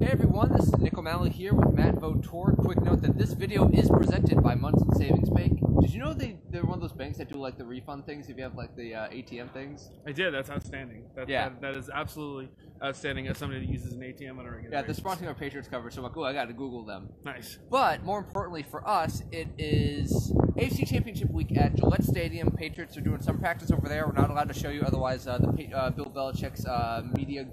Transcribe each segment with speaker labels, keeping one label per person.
Speaker 1: Hey everyone, this is Nick O'Malley here with Matt Vautour. Quick note that this video is presented by Munson Savings Bank. Did you know they're one of those banks that do like the refund things if you have like the ATM things?
Speaker 2: I did. That's outstanding. That is absolutely outstanding as somebody that uses an ATM on a regular basis.
Speaker 1: They're sponsoring our Patriots cover, so I'm like, oh, I got to Google them.
Speaker 2: Nice.
Speaker 1: But more importantly for us, it is AFC Championship week at Gillette Stadium. Patriots are doing some practice over there. We're not allowed to show you, otherwise Bill Belichick's media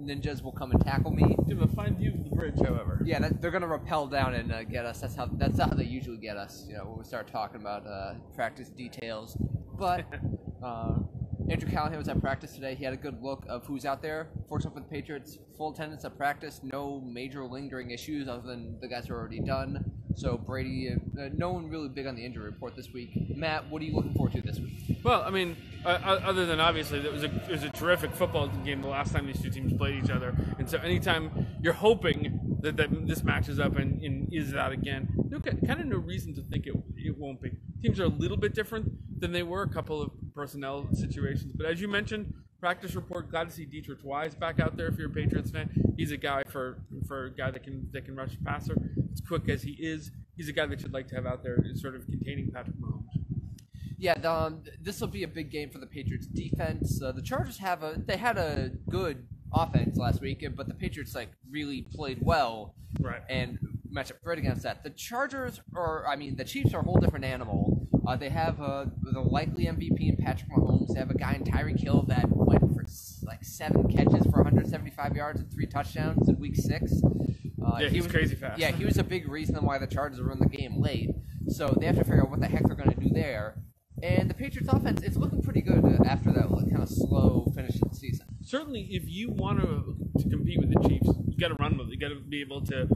Speaker 1: ninjas will come and tackle me.
Speaker 2: Do have a fine view of the bridge, however.
Speaker 1: Yeah, they're gonna rappel down and get us. That's how they usually get us. You know, when we start talking about practice details. But Andrew Callahan was at practice today. He had a good look of who's out there. Fortunately for the Patriots, full attendance at practice. No major lingering issues other than the guys who are already done. So Brady, no one really big on the injury report this week. Matt, what are you looking forward to this week?
Speaker 2: Well, I mean, other than obviously it was a terrific football game the last time these two teams played each other, and so anytime you're hoping that this matches up and is that again, kind of no reason to think it won't be. Teams are a little bit different than they were, a couple of personnel situations, but as you mentioned, practice report, glad to see Dietrich Wise back out there if you're a Patriots fan. He's a guy for a guy that can rush a passer. As quick as he is, he's a guy that you'd like to have out there sort of containing Patrick Mahomes.
Speaker 1: Yeah, this will be a big game for the Patriots defense. The Chargers had a good offense last week, but the Patriots really played well,
Speaker 2: right?
Speaker 1: And match up great against that. The Chiefs are a whole different animal. They have the likely MVP in Patrick Mahomes. They have a guy in Tyreek Hill that went for 7 catches for 175 yards and 3 touchdowns in Week 6.
Speaker 2: He was crazy fast.
Speaker 1: Yeah, he was a big reason why the Chargers were in the game late. So they have to figure out what the heck they're going to do there. And the Patriots offense, it's looking pretty good after that kind of slow finish of the season.
Speaker 2: Certainly, if you want to compete with the Chiefs, you got to run with it. You got to be able to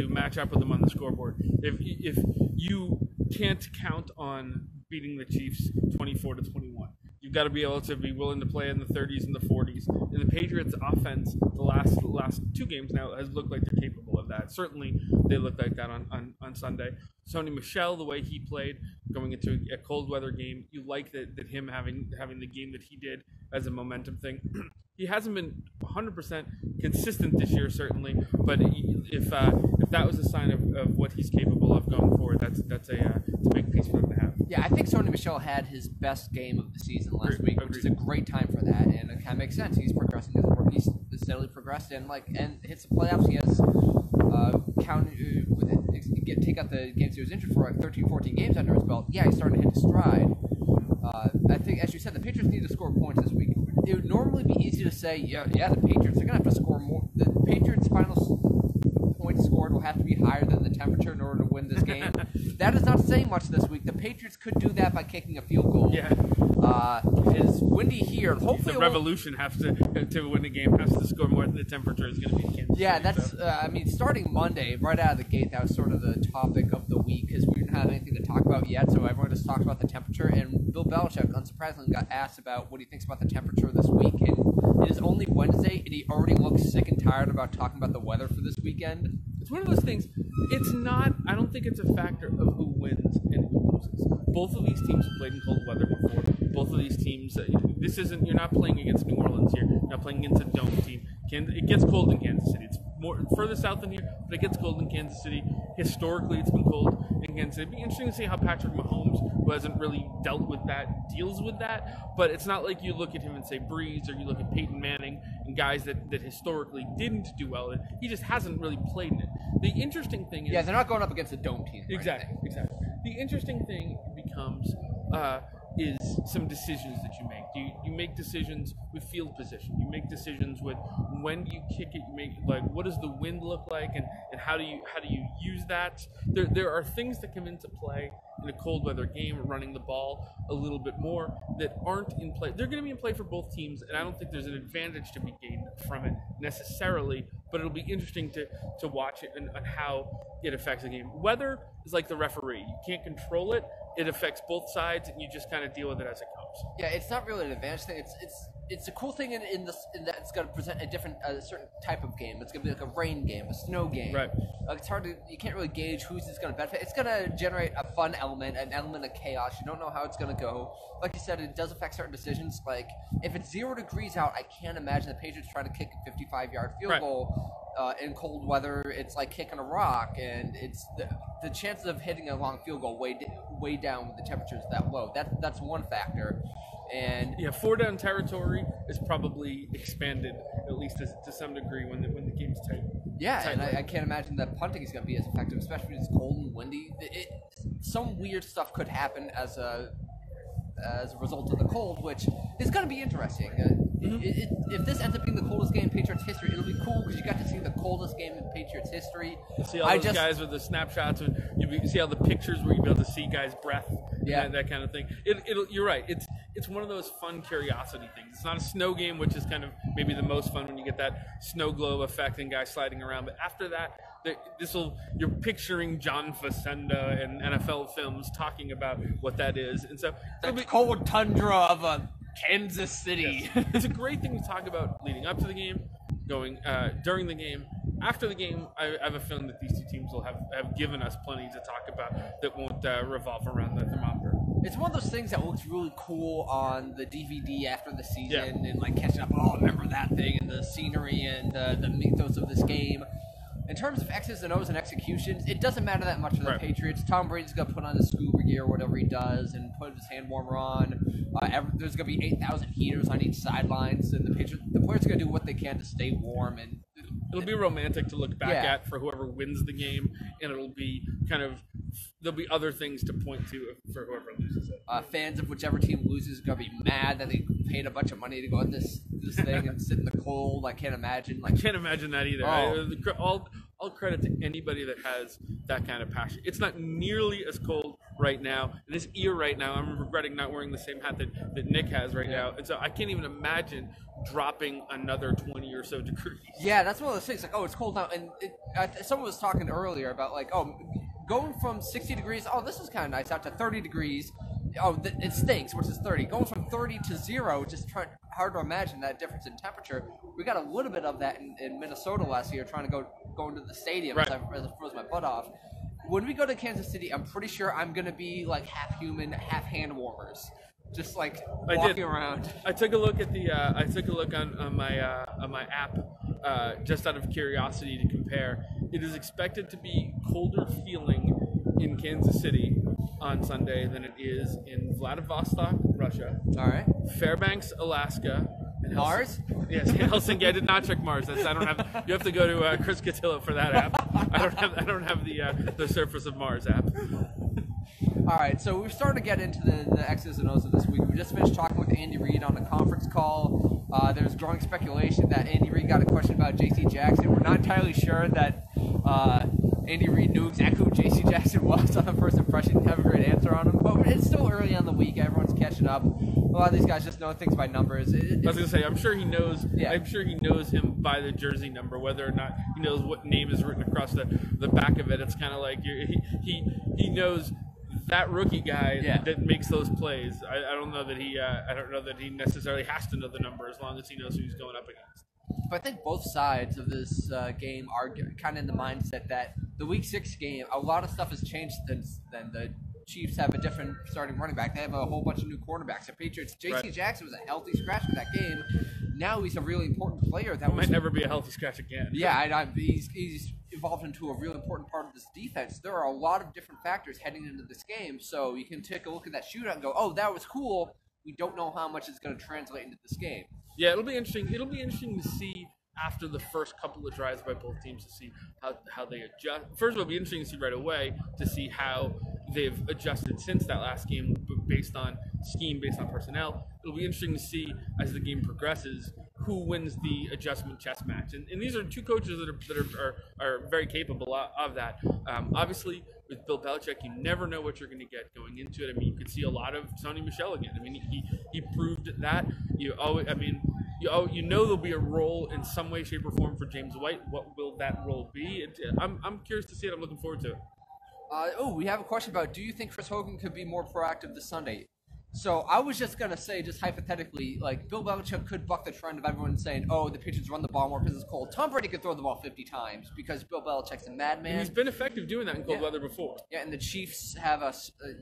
Speaker 2: match up with them on the scoreboard. If you can't count on beating the Chiefs 24-21, you've got to be able to be willing to play in the 30s and the 40s. And the Patriots offense, the last 2 games now, has looked like they're capable of that. Certainly, they looked like that on Sunday. Sony Michel, the way he played going into a cold weather game, you like that him having the game that he did as a momentum thing. He hasn't been 100% consistent this year, certainly, but if that was a sign of what he's capable of going forward, it's a big piece for him to have.
Speaker 1: Yeah, I think Sony Michel had his best game of the season last week, which is a great time for that, and it kind of makes sense. He's progressing as a rookie. He's steadily progressed and hits the playoffs. He has take out the games he was injured for, 13, 14 games under his belt. Yeah, he's starting to hit his stride. I think, as you said, the Patriots need to score points this week. It would normally be easy to say, yeah, the Patriots are going to have to score more. The Patriots' final points scored will have to be higher than the temperature in order to win this game. That is not saying much this week. The Patriots could do that by kicking a field goal.
Speaker 2: Yeah.
Speaker 1: It's windy here. Hopefully,
Speaker 2: the Revolution has to win the game. Has to score more than the temperature is going to be. Kansas
Speaker 1: yeah,
Speaker 2: City,
Speaker 1: that's.
Speaker 2: So.
Speaker 1: Starting Monday, right out of the gate, that was sort of the topic of the week because we didn't have anything to talk about yet. So everyone just talked about the temperature, and Bill Belichick, unsurprisingly, got asked about what he thinks about the temperature this week. And it is only Wednesday, and he already looks sick and tired about talking about the weather for this weekend.
Speaker 2: It's one of those things. It's not. I don't think it's a factor of who wins and who loses. Both of these teams have played in cold weather before. Both of these teams. This isn't. You're not playing against New Orleans here. You're not playing against a dome team. It gets cold in Kansas City. It's more further south than here, but it gets cold in Kansas City. Historically, it's been cold in Kansas City. It'd be interesting to see how Patrick Mahomes, who hasn't really dealt with that, deals with that. But it's not like you look at him and say Breeze, or you look at Peyton Manning and guys that historically didn't do well in it. He just hasn't really played in it. The interesting thing is...
Speaker 1: Yeah, they're not going up against a dome team.
Speaker 2: Exactly. The interesting thing becomes... is some decisions that you make. You make decisions with field position. You make decisions with when you kick it. You make what does the wind look like, and how do you use that? There are things that come into play in a cold weather game, running the ball a little bit more, that aren't in play. They're going to be in play for both teams, and I don't think there's an advantage to be gained from it necessarily. But it'll be interesting to watch it and how it affects the game. Weather is like the referee. You can't control it. It affects both sides, and you just kind of deal with it as it comes.
Speaker 1: Yeah, it's not really an advantage thing. it's a cool thing in that it's going to present a certain type of game. It's going to be like a rain game, a snow game.
Speaker 2: Right.
Speaker 1: It's hard you can't really gauge who's it's going to benefit. It's going to generate a fun element, an element of chaos. You don't know how it's going to go. Like you said, it does affect certain decisions. Like if it's 0 degrees out, I can't imagine the Patriots trying to kick a 55-yard field goal. In cold weather, it's like kicking a rock, and it's the chances of hitting a long field goal way down with the temperatures that low. That's one factor. And
Speaker 2: 4-down territory is probably expanded at least to some degree when the game's tight.
Speaker 1: Yeah, and I can't imagine that punting is going to be as effective, especially when it's cold and windy. Some weird stuff could happen as a result of the cold, which is going to be interesting. If this ends up being the coldest game in Patriots history, it'll be cool because you got to see the coldest game in Patriots history.
Speaker 2: You see all those guys with the snapshots, and you see all the pictures where you be able to see guys' breath, and that kind of thing. You're right. It's one of those fun curiosity things. It's not a snow game, which is kind of maybe the most fun when you get that snow globe effect and guys sliding around. But after that, you're picturing John Facenda and NFL films talking about what that is, and so
Speaker 1: the cold tundra of Kansas City.
Speaker 2: Yes. It's a great thing to talk about leading up to the game, going during the game. After the game, I have a feeling that these two teams will have given us plenty to talk about that won't revolve around the thermometer.
Speaker 1: It's one of those things that looks really cool on the DVD after the season, and like catching up. Oh, remember that thing, and the scenery and the mythos of this game. In terms of X's and O's and executions, it doesn't matter that much for the Patriots. Tom Brady's going to put on his scuba gear, whatever he does, and put his hand warmer on. There's going to be 8,000 heaters on each sidelines, and the players are going to do what they can to stay warm. And
Speaker 2: it'll be romantic to look back at for whoever wins the game, and it'll be there'll be other things to point to for whoever loses it.
Speaker 1: Fans of whichever team loses are going to be mad that they paid a bunch of money to go at this thing and sit in the cold. I can't imagine. I
Speaker 2: can't imagine that either. All credit to anybody that has that kind of passion. It's not nearly as cold right now. In this ear right now, I'm regretting not wearing the same hat that Nick has right now. And so I can't even imagine dropping another 20 or so degrees.
Speaker 1: Yeah, that's one of those things. Like, it's cold now. And someone was talking earlier about, going from 60 degrees, this is kind of nice, out to 30 degrees. It stinks, which is 30. Going from 30 to 0, just hard to imagine that difference in temperature. We got a little bit of that in Minnesota last year, trying to go into the stadium as I froze my butt off. When we go to Kansas City, I'm pretty sure I'm going to be like half human, half hand warmers. Just like walking around.
Speaker 2: I took a look at on my app just out of curiosity to compare. It is expected to be colder feeling in Kansas City on Sunday than it is in Vladivostok, Russia.
Speaker 1: All right.
Speaker 2: Fairbanks, Alaska. And
Speaker 1: Mars?
Speaker 2: Yes, Helsinki. I did not check Mars. You have to go to Chris Cotillo for that app. I don't have the Surface of Mars app.
Speaker 1: All right, so we've started to get into the X's and O's of this week. We just finished talking with Andy Reid on a conference call. There's growing speculation that Andy Reid got a question about J.C. Jackson. We're not entirely sure that Andy Reid knew exactly who J.C. Jackson was on the first impression. Didn't have a great answer on him, but it's still early on the week. Everyone's catching up. A lot of these guys just know things by numbers.
Speaker 2: I was gonna say, I'm sure he knows. Yeah. I'm sure he knows him by the jersey number, whether or not he knows what name is written across the back of it. It's kind of like he knows that rookie guy that makes those plays. I don't know that he necessarily has to know the number as long as he knows who he's going up against.
Speaker 1: But I think both sides of this game are kind of in the mindset that the Week 6 game, a lot of stuff has changed since then. The Chiefs have a different starting running back. They have a whole bunch of new quarterbacks. The Patriots, J.C. Jackson was a healthy scratch for that game. Now he's a really important player. That
Speaker 2: might never be a healthy scratch again.
Speaker 1: Yeah, he's evolved into a really important part of this defense. There are a lot of different factors heading into this game, so you can take a look at that shootout and go, "Oh, that was cool." We don't know how much it's going to translate into this game.
Speaker 2: Yeah, it'll be interesting. It'll be interesting to see after the first couple of drives by both teams to see how they adjust. First of all, it'll be interesting to see right away to see how they've adjusted since that last game based on scheme, based on personnel. It'll be interesting to see as the game progresses who wins the adjustment chess match. And these are two coaches that are very capable of that. Obviously, with Bill Belichick, you never know what you're going to get going into it. I mean, you could see a lot of Sony Michel again. I mean, he proved that. You know there'll be a role in some way, shape, or form for James White. What will that role be? I'm curious to see it. I'm looking forward to it.
Speaker 1: We have a question about, do you think Chris Hogan could be more proactive this Sunday? So I was just gonna say, just hypothetically, like Bill Belichick could buck the trend of everyone saying, "Oh, the Patriots run the ball more because it's cold." Tom Brady could throw the ball 50 times because Bill Belichick's a madman.
Speaker 2: And he's been effective doing that in cold weather before.
Speaker 1: Yeah, and the Chiefs have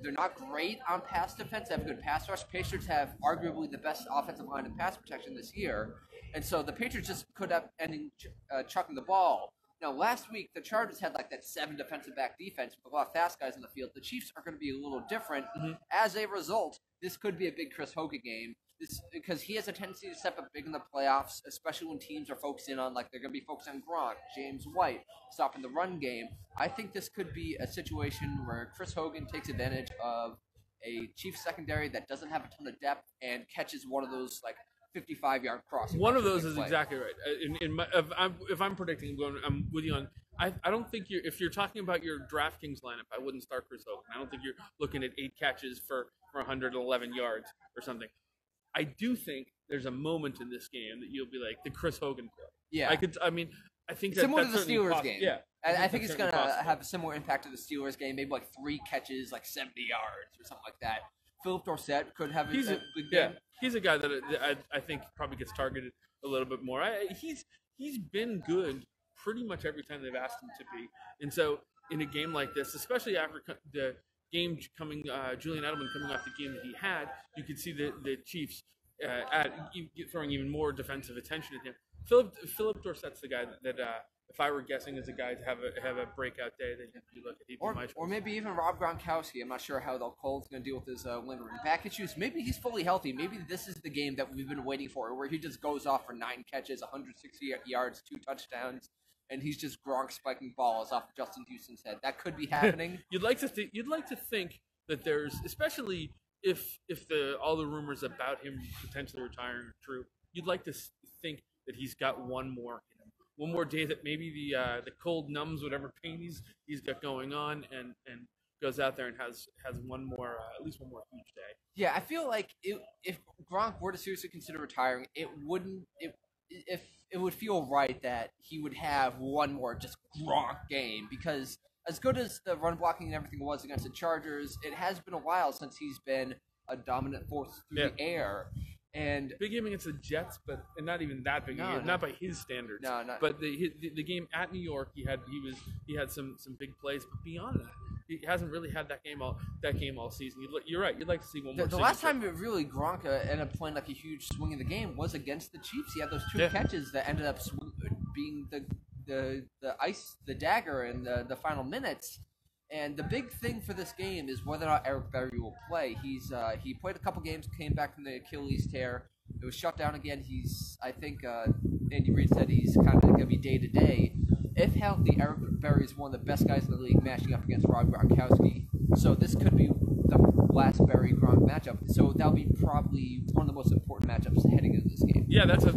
Speaker 1: they're not great on pass defense. They have a good pass rush. Patriots have arguably the best offensive line in pass protection this year, and so the Patriots just could have ending chucking the ball. Now, last week, the Chargers had like that 7 defensive back defense with a lot of fast guys in the field. The Chiefs are going to be a little different. As a result, this could be a big Chris Hogan game because he has a tendency to step up big in the playoffs, especially when teams are focusing on, like, they're going to be focused on Gronk, James White, stopping the run game. I think this could be a situation where Chris Hogan takes advantage of a Chiefs secondary that doesn't have a ton of depth and catches one of those, like, 55-yard crossing.
Speaker 2: One of those is exactly right. If I'm predicting, I'm with you on. I don't think if you're talking about your DraftKings lineup, I wouldn't start Chris Hogan. I don't think you're looking at 8 catches for 111 yards or something. I do think there's a moment in this game that you'll be like the Chris Hogan play.
Speaker 1: Yeah.
Speaker 2: I think
Speaker 1: similar
Speaker 2: that's
Speaker 1: to the Steelers game.
Speaker 2: Yeah.
Speaker 1: I think it's going to have a similar impact to the Steelers game. Maybe like 3 catches, like 70 yards or something like that. Philip Dorsett could have a good game.
Speaker 2: Yeah, he's a guy that I think probably gets targeted a little bit more. He's been good pretty much every time they've asked him to be. And so in a game like this, especially after the game coming, Julian Edelman coming off the game that he had, you could see the Chiefs throwing even more defensive attention at him. Philip Dorsett's the guy that if I were guessing, as a guy to have a breakout day, that you look at.
Speaker 1: Or maybe even Rob Gronkowski. I'm not sure how the Colts going to deal with his lingering back issues. Maybe he's fully healthy. Maybe this is the game that we've been waiting for, where he just goes off for 9 catches, 160 yards, 2 touchdowns, and he's just Gronk spiking balls off Justin Houston's head. That could be happening.
Speaker 2: You'd like to think that there's, especially if all the rumors about him potentially retiring are true. You'd like to think that he's got one more day that maybe the cold numbs whatever pain he's got going on and goes out there and has one more at least one more huge day.
Speaker 1: Yeah, I feel like if Gronk were to seriously consider retiring, it would feel right that he would have one more just Gronk game, because as good as the run blocking and everything was against the Chargers, it has been a while since he's been a dominant force through the air. And
Speaker 2: big game against the Jets, but not even that big. Not by his standards.
Speaker 1: No.
Speaker 2: But the game at New York, he had some big plays, but beyond that, he hasn't really had that game all season. You're right. You'd like to see one more.
Speaker 1: The last time really Gronk ended up playing like a huge swing in the game was against the Chiefs. He had those 2 catches that ended up being the dagger in the final minutes. And the big thing for this game is whether or not Eric Berry will play. He played a couple games, came back from the Achilles tear. It was shut down again. I think Andy Reid said he's kind of going to be day to day. If healthy, Eric Berry is one of the best guys in the league, matching up against Rob Gronkowski. So this could be the last Berry-Gronk matchup. So that'll be probably one of the most important matchups heading into this game.
Speaker 2: Yeah, that's a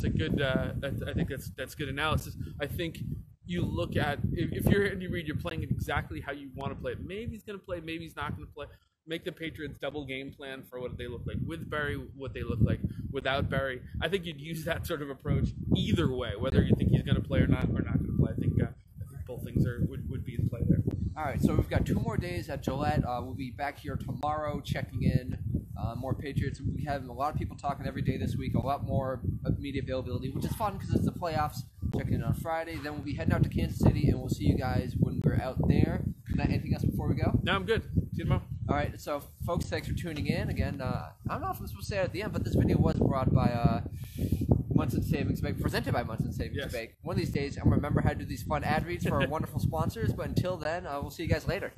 Speaker 2: good. I think that's good analysis. I think. You look at, if you're Andy Reid, you're playing it exactly how you want to play it. Maybe he's going to play, maybe he's not going to play. Make the Patriots double game plan for what they look like with Barry, what they look like without Barry. I think you'd use that sort of approach either way, whether you think he's going to play or not going to play. I think both things would be in play there.
Speaker 1: All right, so we've got 2 more days at Gillette. We'll be back here tomorrow checking in. More Patriots. We have a lot of people talking every day this week, a lot more media availability, which is fun because it's the playoffs. Checking in on Friday. Then we'll be heading out to Kansas City, and we'll see you guys when we're out there. Anything else before we go?
Speaker 2: No, I'm good. See you tomorrow.
Speaker 1: All right, so folks, thanks for tuning in. Again, I don't know if I'm supposed to say it at the end, but this video was brought by Munson Savings Bank, presented by Munson Savings Bank. One of these days, I'm going to remember how to do these fun ad reads for our wonderful sponsors, but until then, we'll see you guys later.